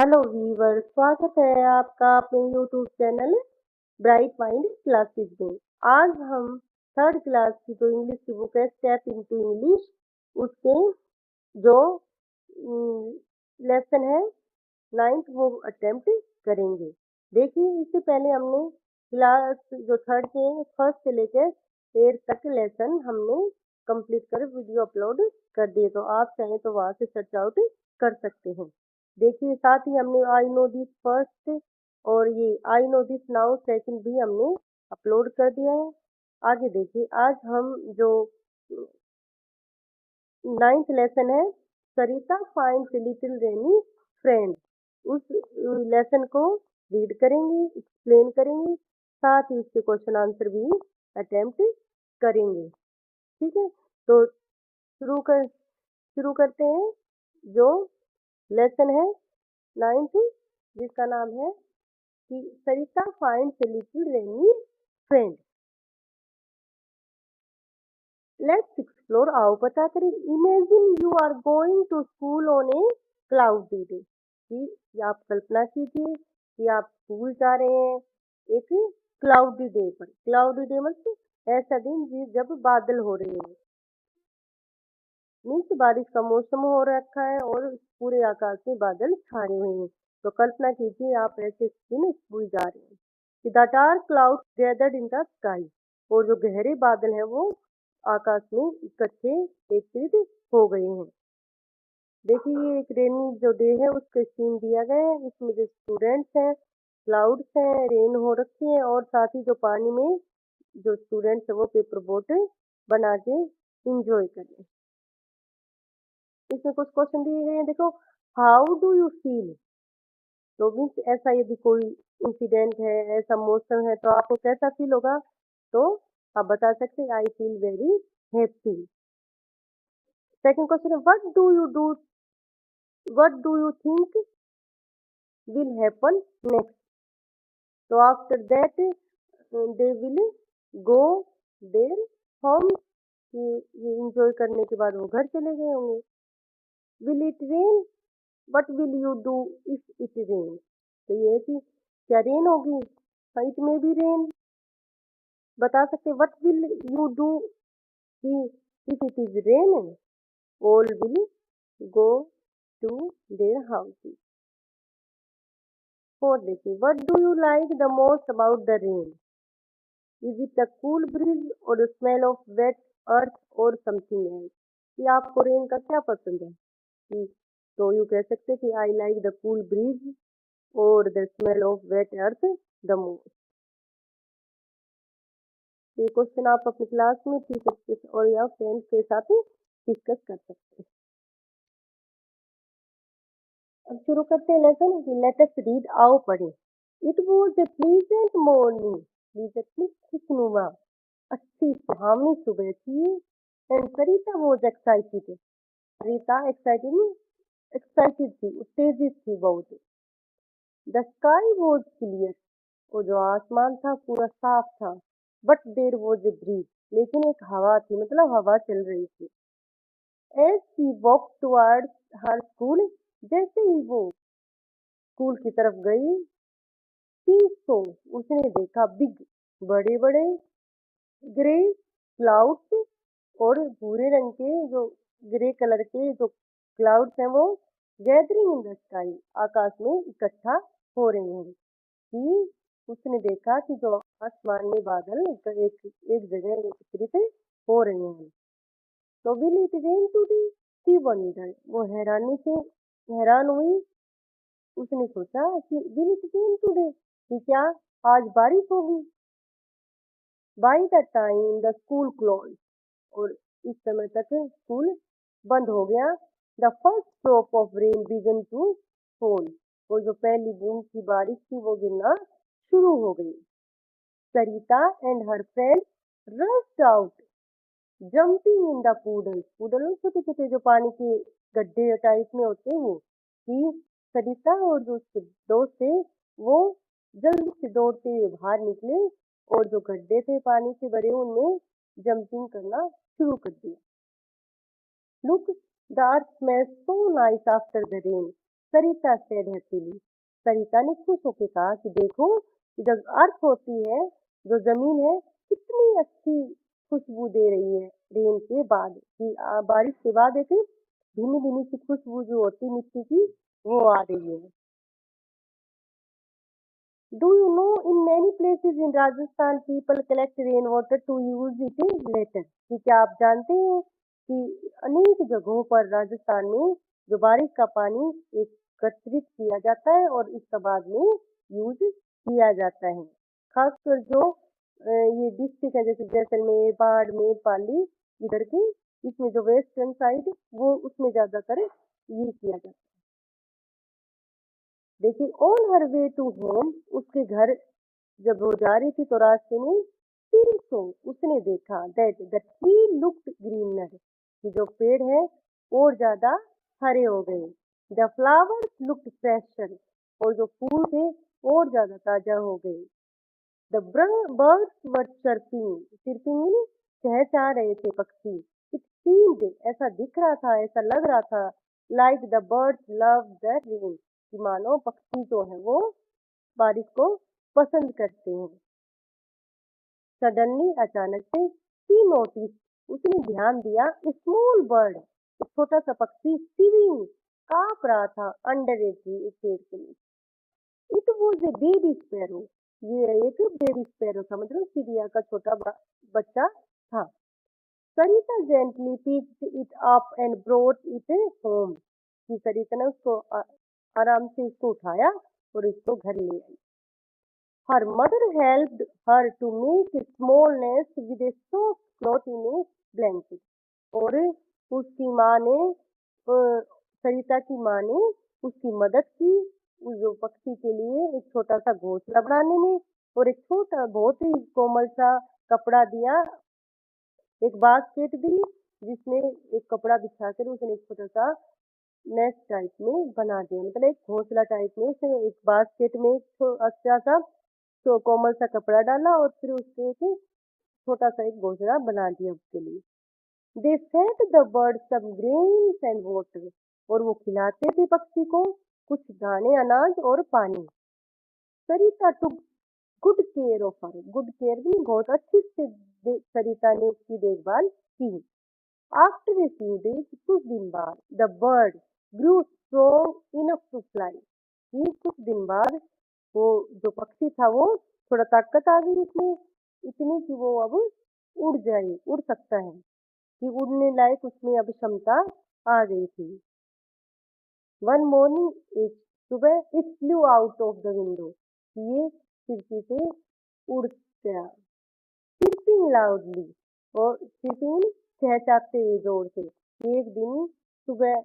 Hello Weaver, स्वागत है आपका अपने YouTube channel bright mind classes में। आज हम थर्ड क्लास की जो इंग्लिश की बुक है स्टेप इनटू इंग्लिश, उसके जो लेसन है नाइन्थ वो अटेम्प्ट करेंगे। देखिए, इससे पहले हमने क्लास जो थर्ड के फर्स्ट से लेकर 8 तक लेसन हमने कंप्लीट कर वीडियो अपलोड कर दिए, तो आप चाहें तो वहां से सर्च आउट कर सकते हैं। देखिए, साथ ही हमने आई नो दिस फर्स्ट और ये I know this now second भी हमने अपलोड कर दिया है। आगे देखिए, आज हम जो नाइन्थ लेसन है सरिता फाइंड्स लिटिल रेनी फ्रेंड, उस लेसन को रीड करेंगे, एक्सप्लेन करेंगे, साथ ही इसके क्वेश्चन आंसर भी अटेम्प्ट करेंगे। ठीक है, तो शुरू करते हैं। जो लेसन है नाइन्थ, जिसका नाम है कि Sarita finds little rainy friend. Let's explore, आओ पता करें। Imagine you are going to school on a cloudy day, कि आप कल्पना कीजिए कि आप स्कूल जा रहे हैं एक क्लाउडी डे पर। क्लाउडी डे मतलब ऐसा दिन जब बादल हो रहे हैं, मीन्स बारिश का मौसम हो रखा है और पूरे आकाश में बादल छाए हुए हैं। तो कल्पना कीजिए आप ऐसे दिन स्कूल जा रहे हैं कि the dark cloud gathered in the sky, और जो गहरे बादल हैं वो आकाश में इकट्ठे एकत्रित हो गए हैं। देखिए, ये एक रेनी जो डे है उसका सीन दिया गया है। इसमें जो स्टूडेंट्स हैं, क्लाउड्स हैं, रेन हो रखी है, और साथ ही जो पानी में जो स्टूडेंट्स है वो पेपर बोट बना के इंजॉय कर रहे हैं। इसमें कुछ क्वेश्चन दिए गए हैं, देखो। हाउ डू यू फील, तो मीन्स ऐसा यदि कोई इंसिडेंट है, ऐसा मौसम है, तो आपको कैसा फील होगा? तो आप बता सकते हैं I feel very happy. Second question है what do you think will happen next, तो after that they will go there home, ये इंजॉय करने के बाद वो घर चले गए होंगे। Will it rain, what will you do if it rain, तो ये है कि क्या रेन होगी? हाँ, इट में भी रेन। बता सकते what will you do if it is rain, all will go to their houses. और देखिए, what do you like the most about the rain, is it the cool breeze और the smell of wet earth और something else, कि आपको rain का क्या पसंद है? तो यू कह सकते कि I like the cool breeze और the smell of wet earth the most. ये क्वेश्चन आप अपनी क्लास में टीचर और या फ्रेंड्स के साथ डिस्कस कर सकते हैं। अब शुरू करते हैं लेसन कि लेट अस रीड, आओ पढ़ें। It was a pleasant morning, pleasantly खुशनुमा, अच्छी सुहावनी सुबह थी। And Sarita was excited, Sarita excited थी, उत्तेजित थी बहुत। द स्काई वाज क्लियर, वो जो आसमान था पूरा साफ था। But there was a breeze, लेकिन एक हवा थी, मतलब हवा चल रही थी। As she walk towards her school, जैसे ही वो स्कूल की तरफ गई, शी सो, उसने देखा बिग, बड़े बड़े, ग्रे क्लाउड्स, और भूरे रंग के जो ग्रे कलर के जो क्लाउड्स हैं वो गैदरिंग इन द स्काई, आकाश में इकट्ठा हो रहे हैं। कि उसने देखा कि जो आसमान में बादल एक जगह एकत्रित हो रहे हैं। तो will it rain today, she wondered, वो हैरान हुई। उसने सोचा कि विल इट रेन टुडे, कि क्या आज बारिश होगी? By the time the school close, और इस समय तक स्कूल बंद हो गया। The first drop of rain began to fall, और जो पहली बूंद की बारिश थी वो गिरना शुरू हो गई। Sarita and her friend rushed out, jumping in the puddles, puddle छोटे छोटे जो पानी के गड्ढे टाइप में होते हैं वो, कि सरिता और जो उसके दोस्त थे वो जल्दी से दौड़ते हुए बाहर निकले, और जो गड्ढे थे पानी से भरे उनमें जंपिंग करना शुरू कर दिया। Look, the earth smells so nice after the rain, Sarita said happily. सरिता ने खुश होकर कहा कि देखो कि जब अर्थ होती है, जो जमीन है, कितनी अच्छी खुशबू दे रही है रेन के बाद, कि बारिश के बाद एक धीमी धीमी सी खुशबू जो होती मिट्टी की, वो आ रही है। Do you know in many places in Rajasthan people collect rainwater to use it later? कि क्या आप जानते हैं कि अनेक जगहों पर राजस्थान में जो बारिश का पानी एकत्रित किया जाता है और इसका बाद में यूज किया जाता है। खासकर जो ये डिस्ट्रिक्ट है जैसे जैसलमेर, बाड़मेर, पाली, इधर के इसमें जो वेस्टर्न साइड वो उसमें ज्यादातर ये किया जाता है। देखिए on her way to home, उसके घर जब वो जा रही थी तो रास्ते में फिर तो उसने देखा that the tree looked greener, कि जो पेड़ है और ज्यादा हरे हो गए। द फ्लावर्स लुक्ड फ्रेशर, और जो फूल थे और ज्यादा ताजा हो गए। The birds were chirping, chirping चहचहा रहे थे पक्षी। इट सीम्ड, ऐसा दिख रहा था, ऐसा लग रहा था, like the birds love the rain, कि मानो पक्षी जो है वो बारिश को पसंद करते हैं। सडनली, अचानक से, शी नोटिस, उसने ध्यान दिया, स्मॉल बर्ड, एक छोटा सा पक्षी, सिविंग, कांप रहा था, अंडर ए ट्री, एक पेड़ के नीचे। It was a baby sparrow, ये एक बेबी स्पैरो था, मतलब चिड़िया का छोटा बच्चा था। Sarita gently picked it up and brought it home, कि सरिता ने उसको आराम से उसको उठाया और इसको घर ले आई। Her mother helped her to make a small nest with a soft cloth in a blanket. और उसकी माँ ने सरिता की माँ ने उसकी मदद की उस जो पक्षी के लिए एक छोटा सा घोंसला बनाने में, और एक छोटा बहुत ही कोमल सा कपड़ा दिया, एक बास्केट दी जिसमें एक कपड़ा बिछाकर उसने एक छोटा सा नेस्ट टाइप में बना दिया, मतलब एक घोंसला टाइप में उसने एक बास्केट में एक अच्छा सा तो कोमल सा कपड़ा डाला और फिर उसके एक छोटा सा एक घोंसला बना दिया उसके लिए। They fed the bird some grains and water, और वो खिलाते थे पक्षी को कुछ दाने, अनाज और पानी। Sarita took good care of her, good care भी बहुत अच्छी से सरिता ने उसकी देखभाल की। आफ्टर ए फ्यू डेज, कुछ दिन बाद, the bird grew strong enough to fly, कुछ दिन बाद वो जो पक्षी था वो थोड़ा ताकत आ गई उसमें, इतनी कि वो अब उड़ सकता है, कि उड़ने लायक उसमें अब क्षमता आ गई थी। वन मॉर्निंग, एक सुबह, it flu out of the window, ये खिड़की से उड़ गया। चिरपिंग लाउडली, और चिरपिंग चहचहाते हुए जोर से। एक दिन सुबह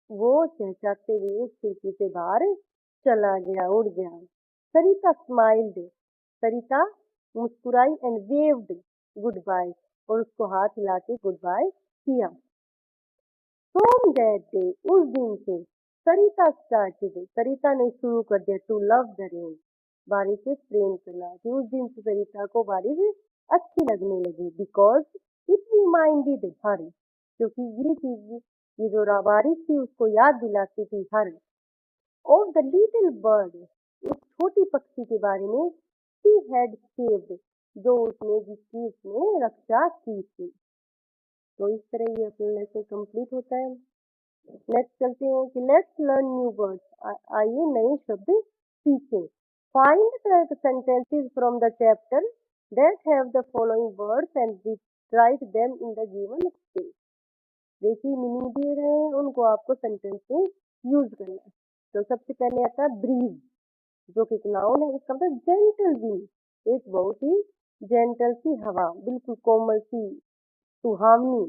वो चहचहाते हुए खिड़की से बाहर चला गया, उड़ गया। सरिता स्माइल्ड, सरिता मुस्कुराई, एंड वेव्ड गुड बाय, और उसको हाथ हिला के गुड बाय किया। फ्रॉम दैट डे, उस दिन से, सरिता स्टार्टेड, सरिता ने शुरू कर दिया टू लव द रेन, बारिश से प्रेम करना, कि उस दिन से सरिता को बारिश अच्छी लगने लगी। बिकॉज इट रिमाइंडेड हर, क्योंकि ये चीज, ये जो बारिश थी उसको याद दिलाती थी हर, ऑफ द लिटिल बर्ड, उस छोटी पक्षी के बारे में, शी हैड सेव्ड, जो उसने जिसकी उसने रक्षा की थी। तो इस तरह ये अपना लेसन कंप्लीट होता है। नेक्स्ट चलते हैं कि लेट्स लर्न न्यू वर्ड्स, आइए नए शब्द सीखें। Find the sentences from the chapter that have the following words and write them in the given space. देखिए मीनिंग दिए गए हैं, उनको आपको सेंटेंस में यूज करना है। तो सबसे पहले आता है ब्रीज, जो कि नाउन है, इसका मतलब जेंटल विंड, एक बहुत ही जेंटल सी हवा, बिल्कुल कोमल सी, सुहावनी।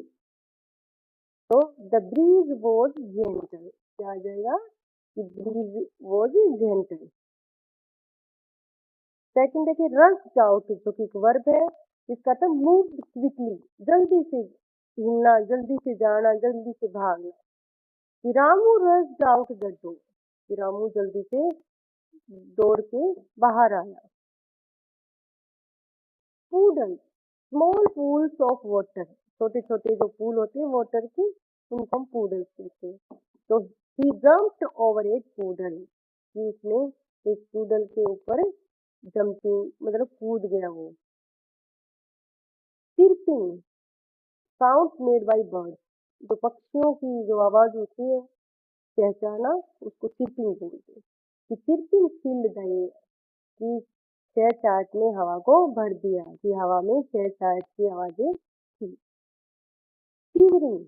तो द ब्रीज वॉज जेंटल, क्या आ जाएगा कि ब्रीज वॉज जेंटल। सेकंड देखिए रश आउट, जो कि एक वर्ब है, इसका तो मूव क्विकली, जल्दी से हिलना, जल्दी से जाना, जल्दी से भागना। Ramu rush out the door, Ramu जल्दी से दौड़ के बाहर आया। Poodle, small pools of water, छोटे छोटे जो पूल होते हैं वाटर के, उनको हम पूडल्स कहते हैं। तो ही जम्प्ड ओवर ए पुडल, कि उसने एक पुडल के ऊपर जंपिंग मतलब कूद गया वो। Chirping sound made by bird, जो पक्षियों की जो आवाज होती है चहचहाना, उसको चिरपिंग बोलते हैं। कि चिरपिंग फिल्ड द एयर, कि चहचहाट ने हवा को भर दिया, कि हवा में चहचहाट की आवाजें थी। शिवरिंग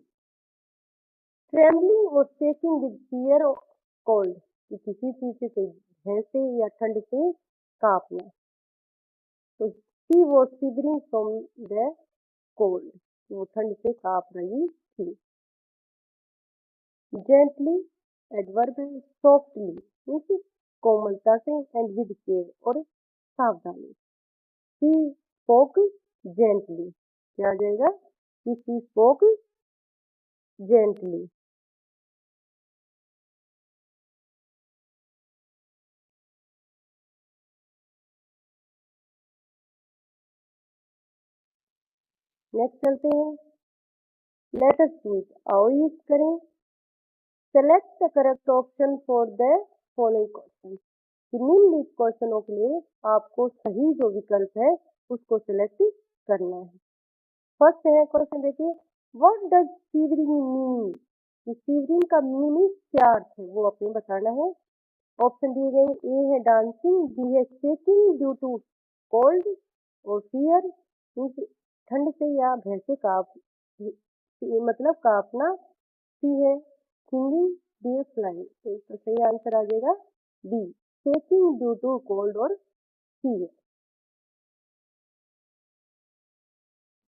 ट्रेम्बलिंग और शेकिंग विद फियर कोल्ड, कि किसी चीज से भय से या ठंड से कांपना। तो she was shivering from the cold, वो ठंड से कांप रही थी। जेंटली एडवर्ब है, सॉफ्टली मीन्स कोमलता से, एंड विद केयर और सावधानी। शी स्पोक जेंटली, क्या आ जाएगा कि शी स्पोक जेंटली। नेक्स्ट चलते हैं, लेट अस डू इट, आओ यूज करें। Select the correct option for the following question, निम्नलिखित क्वेश्चनों के लिए आपको सही जो विकल्प है उसको सिलेक्ट करना है। फर्स्ट है क्वेश्चन, देखिए what does shivering mean, shivering का मीनिंग क्या अर्थ है वो अपने बताना है। ऑप्शन दिए गए, ए है डांसिंग, बी है शेकिंग ड्यू टू कोल्ड और फियर, ठंड से या भय से कांप मतलब कांपना, सी है सिंगिंग, डी है फ्लाइंग। तो इसका सही आंसर आ जाएगा B, shaking due to cold और फियर।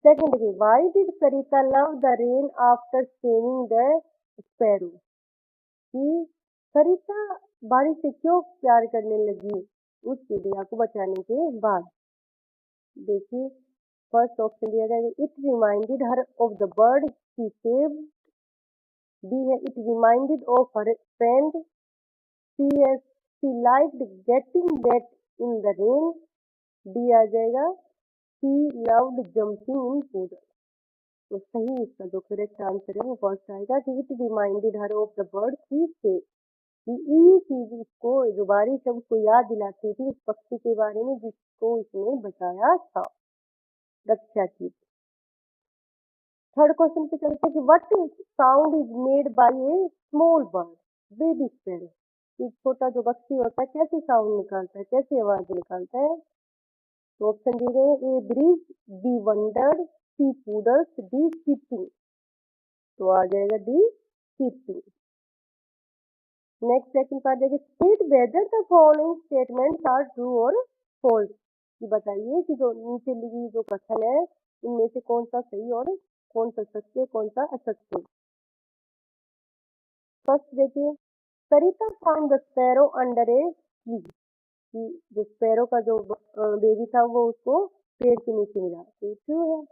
सेकंड देखिए, why did Sarita love the rain after saving the sparrow, कि सरिता बारिश से क्यों प्यार करने लगी उस चिड़िया को बचाने के बाद। देखिए फर्स्ट ऑप्शन दिया जाएगा, it reminded her of the bird she saved, B है it reminded of her friend, C है she liked getting wet in the rain, D आ जाएगा she loved jumping in puddle. तो सही इसका जो करेक्ट आंसर है वो फर्स्ट आएगा कि it reminded her of the bird she saved, ये चीज उसको जो बारिश है उसको याद दिलाती थी उस पक्षी के बारे में जिसको इसने बचाया था, रक्षा की। थर्ड क्वेश्चन पे चलते हैं कि what sound is made by A small bird, baby sparrow, एक छोटा जो पक्षी होता है कैसे साउंड निकालता है, कैसे आवाज निकालता है। तो ऑप्शन दिए गए, A breeze, B wondered, C puddles, D cheeping. तो आ जाएगा D cheeping. Next second part देखिए, state whether the following statements are true और फॉल्स, ये बताइए कि जो नीचे लिखी जो कथन है इनमें से कौन सा सही और कौन सा सत्य कौन सा असत्य। फर्स्ट देखिए, Sarita found the sparrow under a tree, कि जो स्पैरो का जो बेबी था वो उसको पेड़ के नीचे मिला, तो ट्रू है।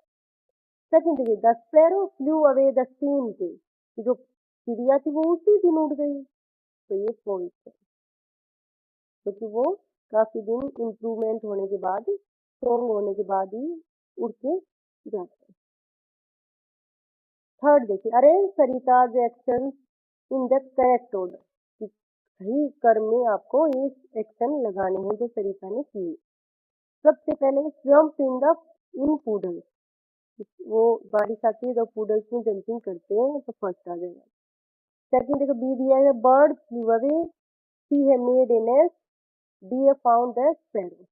सेकंड देखिए, the sparrow flu away the same day, कि जो चिड़िया थी वो उसी दिन उड़ गई, तो ये फॉल्स है क्योंकि वो काफी दिन इम्प्रूवमेंट होने के बाद स्ट्रॉन्ग होने के बाद ही उड़ के जाता है। थर्ड देखिए, arrange Sarita's action in the correct order, कि सही क्रम में आपको ये एक्शन लगाने हैं जो सरिता ने किए। सबसे पहले jump in the in poodle, वो बारिश आती है तो पुडल्स में जंपिंग करते हैं तो फर्स्ट आ जाएगा। सेकंड देखो, बी दिया है बर्ड फ्लू अवे, सी है मेड ए नेस्ट, डी है फाउंड द स्पैरो।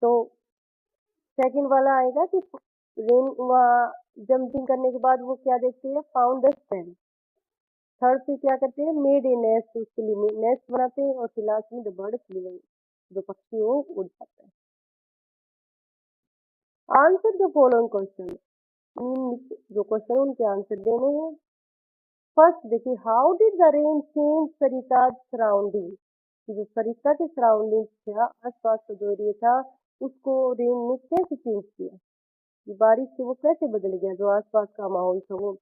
तो सेकंड वाला आएगा कि रेन जंपिंग करने के बाद वो क्या देखते हैं, फाउंड द स्पैरो। थर्ड पे क्या करते हैं, मेड ए नेस्ट, उसके लिए नेस्ट बनाते हैं, और लास्ट में द बर्ड फ्लू अवे, जो पक्षी हो उड़ जाता है। आंसर द फॉलोइंग क्वेश्चन, जो क्वेश्चन उनके आंसर देने हैं। फर्स्ट देखिए, how did the rain change Sarita's surrounding, जो सरिता के सराउंडिंग था आसपास का जो एरिया था उसको रेन ने कैसे चेंज किया, बारिश से वो कैसे बदल गया जो आसपास का माहौल था वो।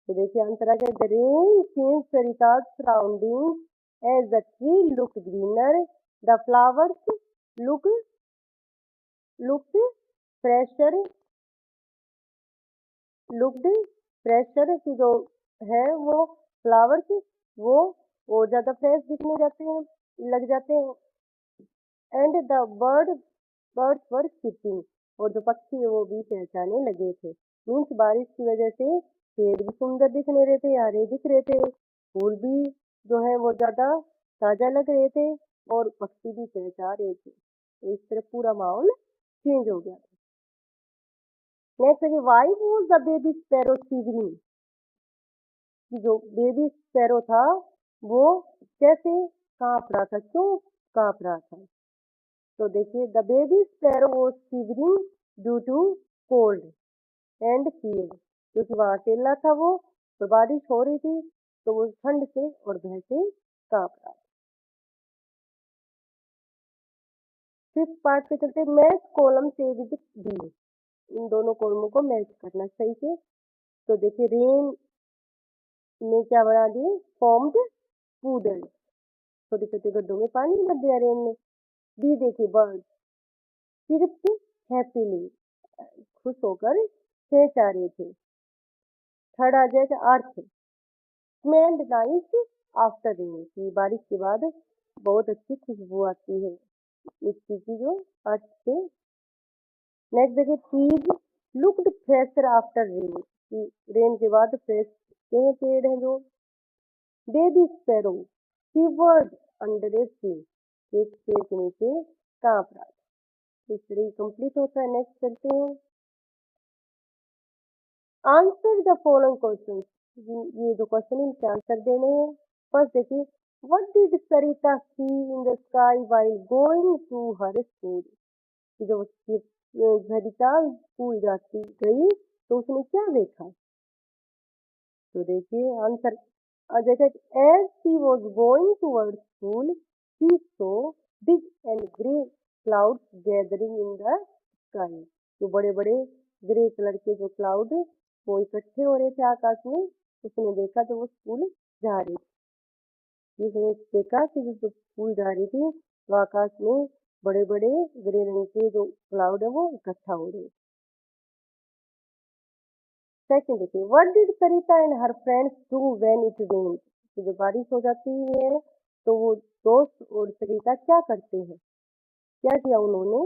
तो देखिए आंसर आ गया, the rain change Sarita's surrounding as the tree look greener, the flowers look looked fresher, looked fresher, की जो है वो फ्लावर्स वो और ज़्यादा फ्रेश दिखने जाते हैं, लग जाते हैं। एंड द बर्ड्स वर चीपिंग, और जो पक्षी है वो भी चहचहाने लगे थे। मीन्स बारिश की वजह से पेड़ भी सुंदर दिखने रहे थे, हरे दिख रहे थे, फूल भी जो है वो ज्यादा ताजा लग रहे थे, और पक्षी भी चहचहा रहे थे। तो इस तरह पूरा माहौल चेंज हो गया। नेक्स्ट है why was the baby sparrow shivering, कि जो बेबी स्पैरो था वो कैसे कांप रहा था, क्यों कांप रहा था। तो देखिए the baby sparrow was shivering due to cold and fear, क्योंकि वहां अकेला था वो और बारिश हो रही थी, तो वो ठंड से और भय से कांप रहा था। फिफ्थ पार्ट पे चलते, मैच कॉलम से विद बी, इन दोनों कॉलमों को मैच करना सही से। तो देखिए रेन ने क्या बना दिए, फॉर्म्ड पूडल, छोटे छोटे गड्ढों में पानी भर दिया रेन ने। बी देखिए बर्ड सिर्फ हैप्पीली, खुश होकर चहचहा रहे थे। थर्ड आ जाएगा अर्थ, स्मेल्ड नाइस आफ्टर रेन, की बारिश के बाद बहुत अच्छी खुशबू आती है मिट्टी की जो अर्थ से। नेक्स्ट देखिए trees looked fresher after rain, कि रेन के बाद फ्रेश हैं पेड़ हैं जो। Baby sparrow शिवर्ड under a tree, एक पेड़ के नीचे कांप रहा था। इस तरह कंप्लीट होता है। नेक्स्ट चलते हैं, आंसर द फॉलोइंग क्वेश्चन, ये जो क्वेश्चन है इनके आंसर देने हैं। फर्स्ट देखिए, what did Sarita see in the sky while going to her school, जब सरिता स्कूल जाती गई तो उसने क्या देखा। तो देखिए आंसर आ जाएगा, as she was going toward school she saw big and grey clouds gathering in the sky, जो बड़े बड़े ग्रे कलर के जो क्लाउड वो इकट्ठे हो रहे थे आकाश में, उसने देखा जब वो स्कूल जा रही थी। उसने देखा कि जो स्कूल जा रही थी तो आकाश में बड़े बड़े ग्रे रंग के जो क्लाउड है वो इकट्ठा हो रहे थे। सेकंड देखिए, what did Sarita and her friends do when it rains, जब बारिश हो जाती है तो वो दोस्त और सरिता क्या करते हैं, क्या किया उन्होंने।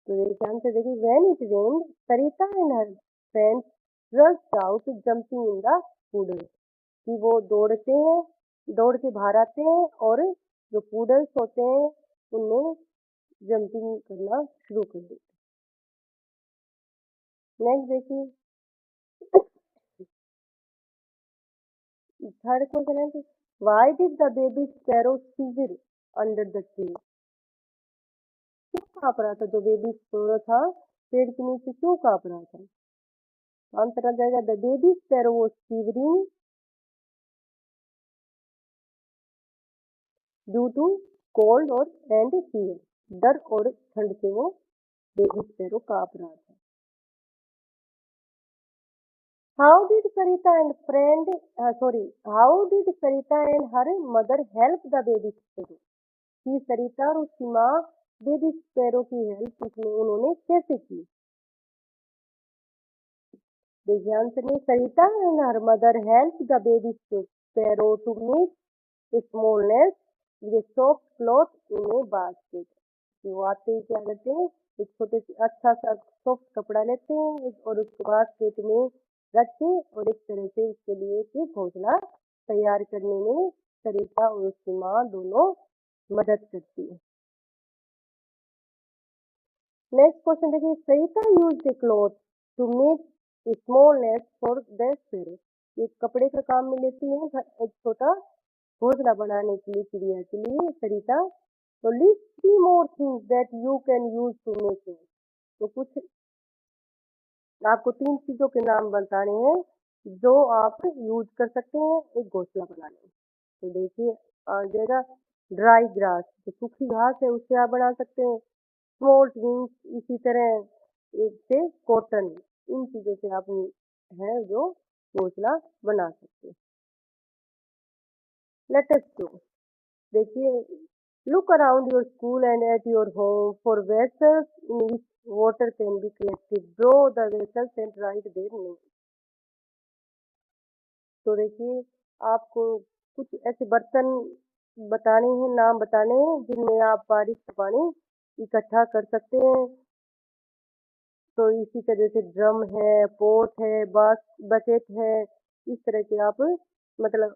तो इसका आंसर देखिए, when it rained Sarita and her friends rushed out jumping in the poodle, कि वो दौड़ते हैं, दौड़ के बाहर आते हैं और जो पुडल्स होते हैं उनमें जंपिंग करना शुरू कर देते हैं। नेक्स्ट देखिए, थर्ड क्वेश्चन है कि why did the baby sparrow shiver under the tree, क्यों कांप रहा था जो बेबी स्पैरो था पेड़ के नीचे, क्यों कांप रहा था। आंसर आ जाएगा, the baby sparrow was shivering due to cold और एंड फीयर, डर और ठंड से वो बेबी स्पैरो कांप रहा था। How did Sarita and friend how did Sarita and her mother help the baby sparrow, कि सरिता और उसकी माँ बेबी स्पैरो की हेल्प उसमें उन्होंने कैसे की। देखिए आंसर में, Sarita and her mother help the baby sparrow to make a small nest with a soft cloth in a basket, वो आते ही क्या करते हैं, एक छोटे से अच्छा सा सॉफ्ट कपड़ा लेते हैं और उसको बास्केट में रख के और एक तरह से उसके लिए एक घोंसला तैयार करने में सरिता और उसकी माँ दोनों मदद करती है। नेक्स्ट क्वेश्चन देखिए, Sarita used a cloth to make a small nest for the sparrow, एक कपड़े का काम में लेती है एक छोटा घोंसला बनाने के लिए चिड़िया के लिए सरिता। तो list 3 more things that you can use to make nest, तो कुछ आपको 3 चीजों के नाम बताने हैं जो आप यूज कर सकते हैं एक घोंसला बनाने में। तो देखिए आ जाएगा, ड्राई ग्रास, जो सूखी घास है उससे आप बना सकते हैं। स्मॉल ट्विंग्स, इसी तरह एक से कॉटन, इन चीजों से आप है जो घोंसला बना सकते हैं। लेट अस गो, देखिए, look around your school and at your home for vessels in which water can be collected, draw the vessels and right their name. तो देखिए आपको कुछ ऐसे बर्तन बताने हैं, नाम बताने हैं जिनमें आप बारिश का पानी इकट्ठा कर सकते हैं। तो इसी तरह से ड्रम है, पॉट है, बकेट है, इस तरह के आप मतलब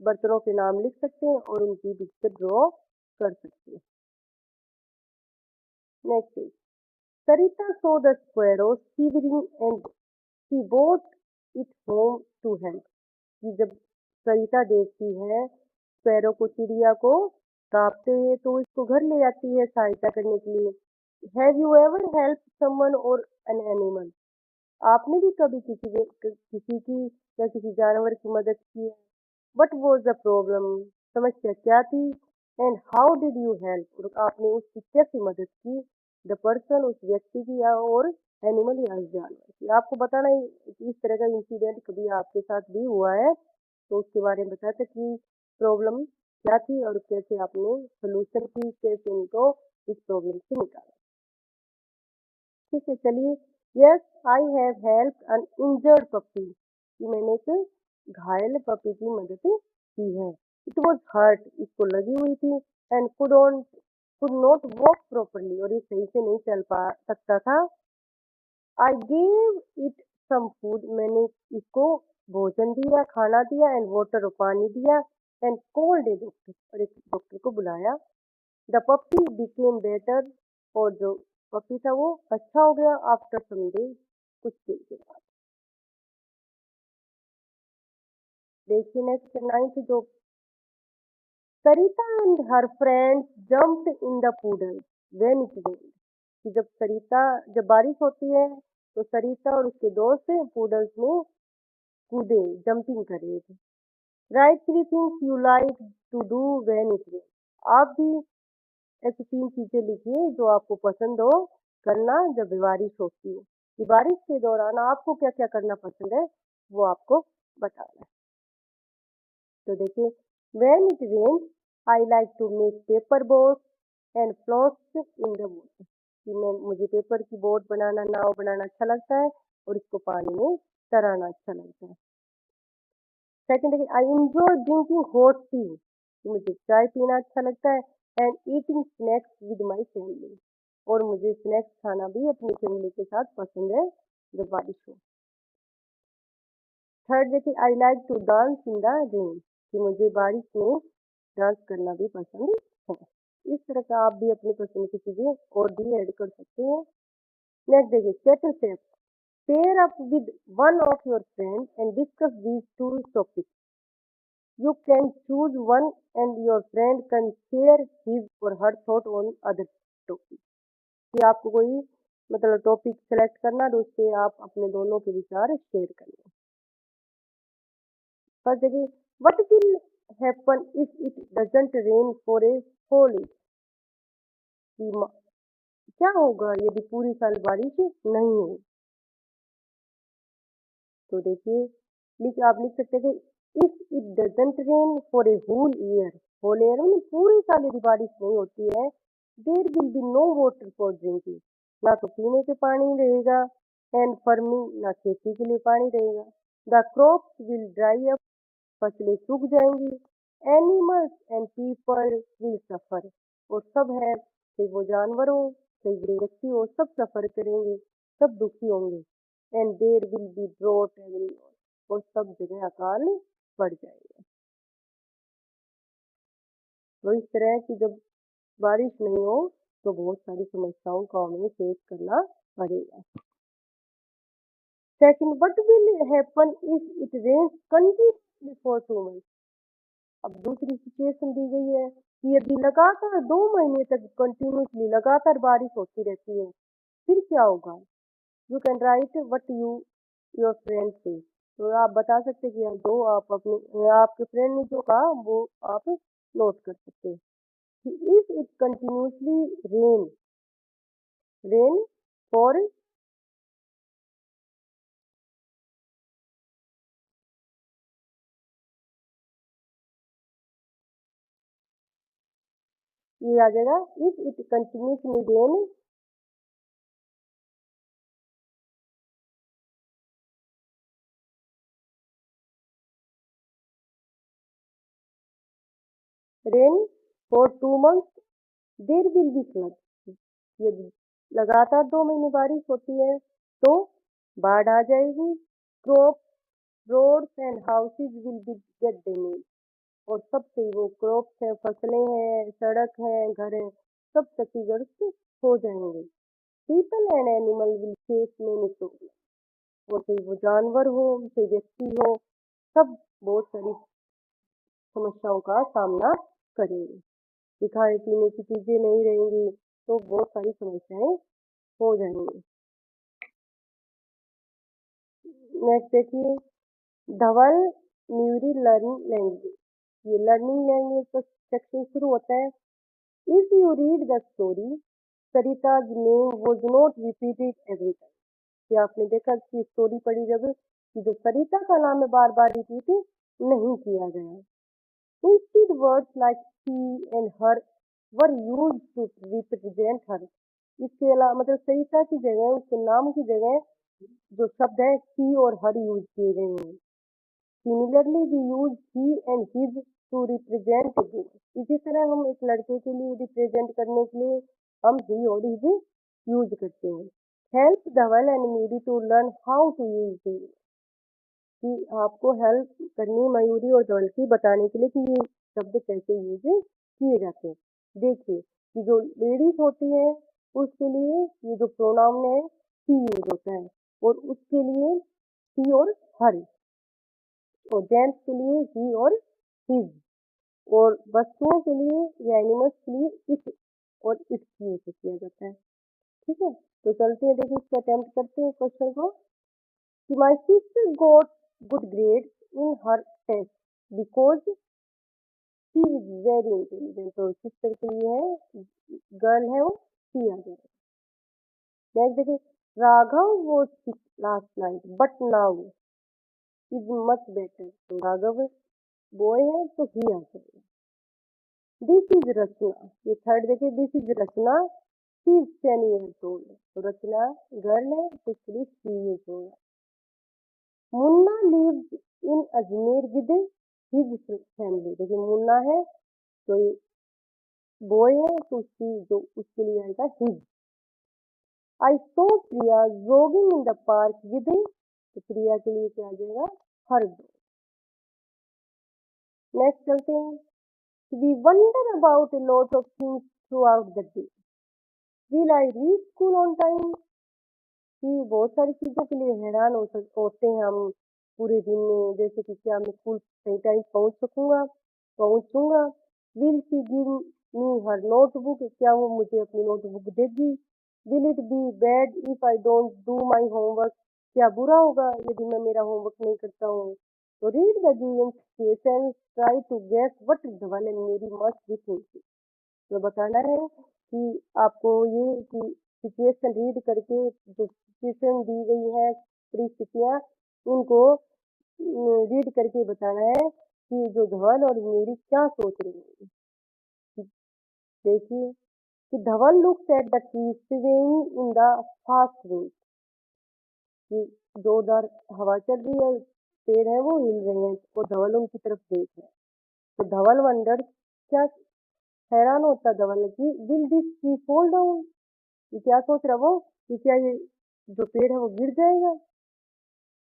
बर्तनों के नाम लिख सकते हैं और उनकी पिक्चर ड्रॉ कर सकते हैं। Next is Sarita saw the sparrow shivering and she brought it home to help. कि जब सरिता देखती है स्पैरो को, चिड़िया को कांपते हुए, तो वो इसको घर ले आती है सहायता करने के लिए। Have you ever help someone और एन एनिमल? आपने भी कभी किसी की या किसी जानवर की मदद की है? What was the problem? समस्या क्या थी? And how did you help? और आपने उसकी कैसे मदद की? द पर्सन, उस व्यक्ति की या और एनिमल या जानवर की। आपको बताना है कि इस तरह का इंसिडेंट कभी आपके साथ भी हुआ है, तो उसके बारे में बताते कि प्रॉब्लम क्या थी और कैसे आपने सोल्यूशन की, कैसे उनको इस प्रॉब्लम से निकाला। ठीक है, चलिए। Yes, I have help N injured puppy, कि मैंने एक घायल पपी की मदद की है। इट वॉज हर्ट, इसको लगी हुई थी, and could not walk properly, और ये सही से नहीं चल पा सकता था। I gave it some food, मैंने इसको भोजन दिया, खाना दिया, एंड वाटर, और पानी दिया, एंड कॉल्ड ए डॉक्टर, और एक डॉक्टर को बुलाया। द पप्पी बिकेम बेटर, और जो पपी था वो अच्छा हो गया। आफ्टर सम डे, कुछ दिन के बाद। देखिए नेक्स्ट 9th जो Sarita and her friends jumped in the puddle when it rained, कि जब बारिश होती है तो सरिता और उसके दोस्त पुडल्स में कूदे, जंपिंग कर रहे थे। Write 3 things you like to do when it rain. आप भी ऐसी 3 चीजें लिखिए जो आपको पसंद हो करना जब बारिश होती है। कि बारिश के दौरान आपको क्या क्या करना पसंद है, वो आपको बताना है। तो देखिए, when it rains I like to make paper boats and floats in the water, कि मुझे पेपर की बोट बनाना, नाव बनाना अच्छा लगता है, और इसको पानी में तैराना अच्छा लगता है। सेकंड है, I enjoy drinking hot T, मुझे चाय पीना अच्छा लगता है, and eating snacks with my family, और मुझे स्नैक्स खाना भी अपनी फैमिली के साथ पसंद है जब बारिश हो। थर्ड देखिए, I like to dance in the rain, कि मुझे बारिश में डांस करना भी पसंद है। इस तरह का आप भी अपनी पसंद की चीजें और भी ऐड कर सकते हैं। नेक्स्ट देखिए, settle step, pair up with one of your friend and discuss these two topics. You can choose one and your friend can share his or her thought on other topic। कि आपको कोई मतलब topic select करना और उस पे आप अपने दोनों के विचार शेयर करना। फर्स्ट देखिए, what will happen if it doesn't rain for a whole year? कि क्या होगा यदि पूरी साल बारिश नहीं हो? तो देखिए, आप लिख सकते हैं कि if it doesn't rain for a whole year में पूरी साल यदि बारिश नहीं होती है, there will be no water for drinking, ना तो पीने के पानी रहेगा, एंड फार्मिंग, ना खेती के लिए पानी रहेगा। The crops will dry up, फसलें सूख जाएंगी। Animals and people will suffer, और सब है, चाहे वो जानवर हो चाहे वो व्यक्ति हो, सब सफर करेंगे, सब दुखी होंगे। And there will be drought everywhere, और सब जगह अकाल पड़ जाएगा। तो इस तरह की जब बारिश नहीं हो तो बहुत सारी समस्याओं का हमें फेस करना पड़ेगा। Second, what will happen if it rains continuously for 2 months? अब दूसरी सिचुएशन दी गई है कि यदि लगातार 2 महीने तक कंटिन्यूसली लगातार बारिश होती रहती है, फिर क्या होगा? You can write what your friend से, तो आप बता सकते हैं कि जो आप अपने आपके फ्रेंड ने जो कहा वो आप नोट कर सकते हैं। कि if it continuously rain rain for, ये आ जाएगा if it continuously rain rain for 2 months there will be flood. यदि लगातार 2 महीने बारिश होती है तो बाढ़ आ जाएगी। Crop roads and houses will be get damage. और सबसे वो क्रॉप्स हैं, फसलें हैं, सड़क है, घर है, सब क्षतिग्रस्त हो जाएंगे। People and animal will face many problem. वो चाहे वो जानवर हो, चाहे व्यक्ति हो, सब बहुत सारी समस्याओं का सामना करेंगे। कि खाने पीने की चीजें नहीं रहेंगी तो बहुत सारी समस्याएं हो जाएंगी। नेक्स्ट देखिए, धवल न्यूरी लर्न लैंग्वेज। ये लर्निंग लैंग्वेज का सेक्शन शुरू होता है। If you read the story, Sarita's name was not repeated every time. कि आपने देखा कि स्टोरी पढ़ी जब कि जो सरिता का नाम है बार बार रिपीट नहीं किया गया। Instead, words like she and her were used to represent her. इसके अलावा मतलब सरिता की जगह, उसके नाम की जगह जो शब्द है she और her यूज किए गए हैं। Similarly, we use he and his to represent a girl. इसी तरह हम एक लड़के के लिए रिप्रेजेंट करने के लिए हम he और his यूज करते हैं। Help Dhaval and Miri to learn how to use these. कि आपको हेल्प करनी मयूरी और धवल की बताने के लिए कि ये शब्द कैसे यूज किए जाते हैं। देखिए कि जो लेडीज होती है उसके लिए ये जो प्रोनाउन है शी यूज होता है और उसके लिए शी और हर, और जेंट्स के लिए ही और हिज, और वस्तुओं के लिए या एनिमल्स के लिए इट और इट्स यूज किया जाता है। ठीक है, तो चलते हैं, देखिए इसको अटेम्प्ट करते हैं क्वेश्चन को। कि my sister got good grades in her test because she is very intelligent. तो सिस्टर के लिए है, गर्ल है वो, सी आ जाएगा। नेक्स्ट देखिए, Raghav was sick last night but now is much better. तो राघव बॉय है तो ही आ जाएगा। This is Rachna. ये थर्ड देखिए, this is Rachna, she is 10 years old। तो रचना गर्ल है तो इसके लिए शी यूज होगा। Munna lives in Ajmer with his family. देखिए मुन्ना है तो बॉय है तो उसकी जो उसके लिए आएगा his. I so Priya jogging in the park with, तो प्रिया के लिए क्या आ जाएगा, हर। नेक्स्ट चलते हैं। We wonder about a lot of things throughout the day. Will I reach school on time. कि बहुत सारी चीजों के लिए हैरान होते हैं हम पूरे दिन में, जैसे कि क्या मैं स्कूल सही टाइम पहुंचूंगा। Will she give me her notebook. क्या वो मुझे अपनी नोटबुक देगी। Will it be bad if I don't do my homework. क्या बुरा होगा यदि मैं मेरा होमवर्क नहीं करता हूँ। तो read the given situation, try to guess what Dhawal and Mary must be thinking. तो बताना है कि आपको ये कि सिचुएशन रीड करके जो सिचुएशन दी गई है, परिस्थितियाँ, उनको रीड करके बताना है कि जो धवल और मेरी क्या सोच रही है। देखिए कि Dhawal looks at the tree swing in the fast wind. कि जोरदार हवा चल रही है, पेड़ है वो हिल रहे हैं और धवल उनकी तरफ देख रहा है। तो धवल वंडर, क्या हैरान होता धवल कि will this tree fall down. ये क्या सोच रहा वो कि क्या ये जो पेड़ है वो गिर जाएगा।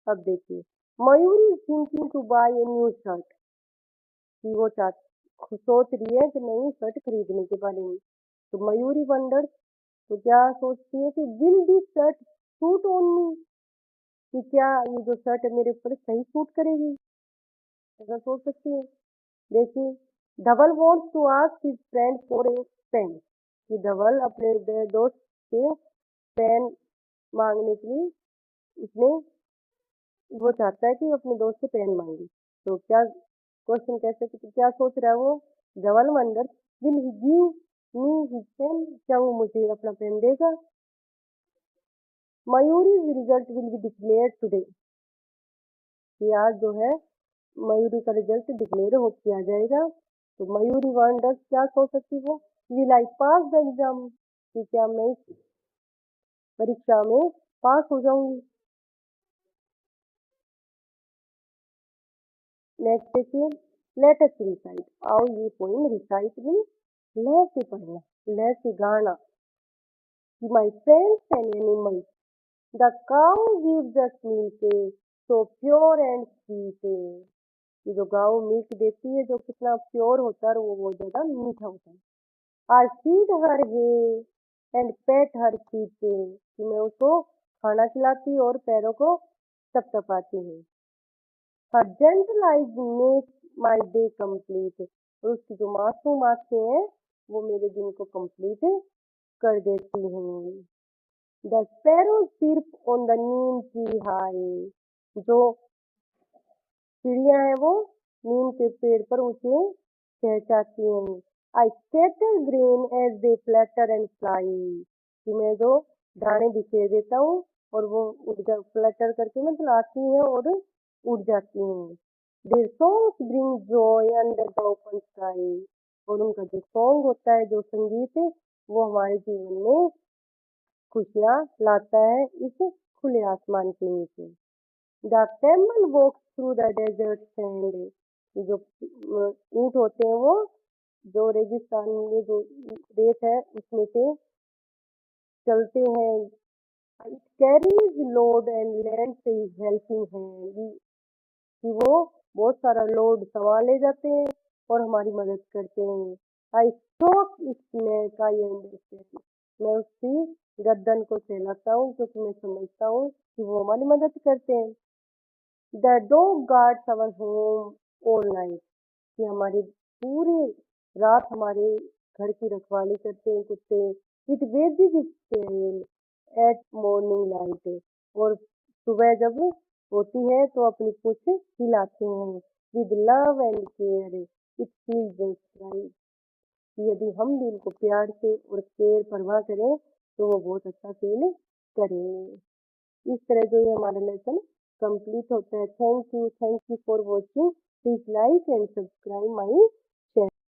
अब देखिए, Mayuri thinking to buy a new shirt. कि वो सोच रही है कि नई शर्ट खरीदने के बारे में। तो मयूरी वंडर, तो क्या सोचती है कि will this shirt suit on me. कि क्या ये जो शर्ट है मेरे ऊपर सही सूट करेगी, ऐसा सोच सकती है। देखिए, Dhaval wants to ask his friend for a pen. कि धवल अपने दोस्त से पेन मांगने के लिए उसने वो चाहता है कि अपने दोस्त से पेन मांगे। तो क्या क्वेश्चन कैसे, क्या सोच रहा है वो, Dhaval wonder will he give me his pen. क्या वो मुझे अपना पेन देगा। Mayuri result will be declared today. कि आज जो है मयूरी का रिजल्ट डिक्लेयर हो किया जाएगा। तो मयूरी वंडर क्या सोच सकती है, will I pass the exam. कि क्या मैं इस परीक्षा में पास हो जाऊंगी। नेक्स्ट देखिए, लेट अस रिसाइट, आओ ये पोइम रिसाइट में लय से पढ़ना, लय से गाना। My friends and animals, the cow gives us milk so pure and sweet. ये जो गाँव मिल्क देती है जो कितना प्योर होता है और वो बहुत ज्यादा मीठा होता है। आई फीड हर है एंड पेट हर फीट, कि मैं उसको खाना खिलाती और पैरों को थपथपाती हूँ। Her gentle eyes make my day complete, और उसकी जो मासूम आंखें हैं वो मेरे दिन को कंप्लीट कर देती हैं। द स्पैरो सिर्फ on the Neem tree high, जो चिड़िया है वो नीम के पेड़ पर ऊंचे चहचहाती हैं। I scatter grain as they flutter and fly, कि मैं जो दाने बिखेर देता हूँ और वो फ्लैटर करके मतलब आती हैं और उड़ जाती हैं। Their songs bring Joy under the open sky, और उनका जो सॉन्ग होता है, जो संगीत है, वो हमारे जीवन में खुशियाँ लाता है इस खुले आसमान के नीचे। The camel walks through the desert sand, जो ऊँट होते हैं वो जो रेगिस्तान में जो रेत है उसमें से चलते हैं। It carries load and land से हेल्पिंग हैंड, कि वो बहुत सारा लोड सामान ले जाते हैं और हमारी मदद करते हैं। I stroke its neck, I understand, मैं उसकी गर्दन को सहलाता हूँ क्योंकि मैं समझता हूँ कि वो हमारी मदद करते हैं। The dog guards our home all night, कि हमारी पूरी रात हमारे घर की रखवाली करते हैं कुत्ते। It wags its tail at morning light, और सुबह जब होती है तो अपनी पूंछ हिलाते हैं। With love and care it feels just right, यदि हम भी इनको प्यार से और केयर परवाह करें तो वो बहुत अच्छा फील करेंगे। इस तरह जो ये हमारा लेसन कंप्लीट होता है। Thank you for watching, please like and subscribe my